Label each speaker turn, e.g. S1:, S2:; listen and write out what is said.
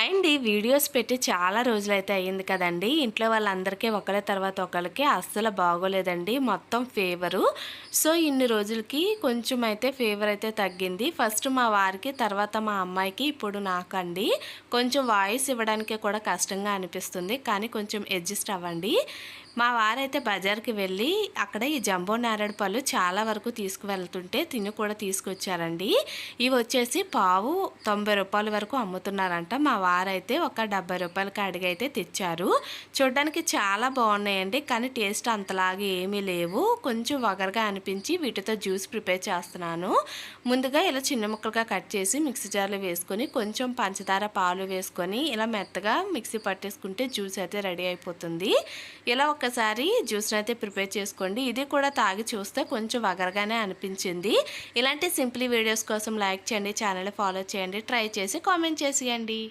S1: Hi అండి. Videos పెట్టి చాలా రోజులైతే అయ్యింది కదండీ. ఇంట్లో వాళ్ళందరికీ ఒకళ్ళ తర్వాత ఒకళ్ళకి అస్సలు బాగోలేదండి. మొత్తం ఫీవరు. సో, ఇన్ని రోజులకి కొంచెం అయితే ఫీవర్ అయితే తగ్గింది. ఫస్ట్ మా వారికి, తర్వాత మా అమ్మాయికి, ఇప్పుడు నాకండి. కొంచెం వాయిస్ ఇవ్వడానికి కూడా కష్టంగా అనిపిస్తుంది. కానీ కొంచెం అడ్జస్ట్ అవ్వండి. మా వారైతే బజార్‌కి వెళ్ళి అక్కడ ఈ జంబో నేరేడు పళ్ళు చాలా వరకు తీసుకువెళ్తుంటే తిని కూడా తీసుకొచ్చారండి. ఇవి వచ్చేసి పావు రూ. 90 వరకు అమ్ముతున్నారంట. మా వారైతే ఒక రూ. 70 అడిగైతే తెచ్చారు. చూడ్డానికి చాలా బాగున్నాయండి. కానీ టేస్ట్ అంతలాగా ఏమీ లేవు. కొంచెం వగరుగా అనిపించి వీటితో జ్యూస్ ప్రిపేర్ చేస్తున్నాను. ముందుగా ఇలా చిన్న ముక్కలుగా కట్ చేసి మిక్సీ జార్లో వేసుకొని కొంచెం పంచదార పాలు వేసుకొని ఇలా మెత్తగా మిక్సీ పట్టేసుకుంటే జ్యూస్ అయితే రెడీ అయిపోతుంది. ఇలా ఒక్కసారి జ్యూస్ని అయితే ప్రిపేర్ చేసుకోండి. ఇది కూడా తాగి చూస్తే కొంచెం వగరగానే అనిపించింది. ఇలాంటి సింపుల్ వీడియోస్ కోసం లైక్ చేయండి, ఛానల్ ఫాలో చేయండి, ట్రై చేసి కామెంట్ చేసేయండి.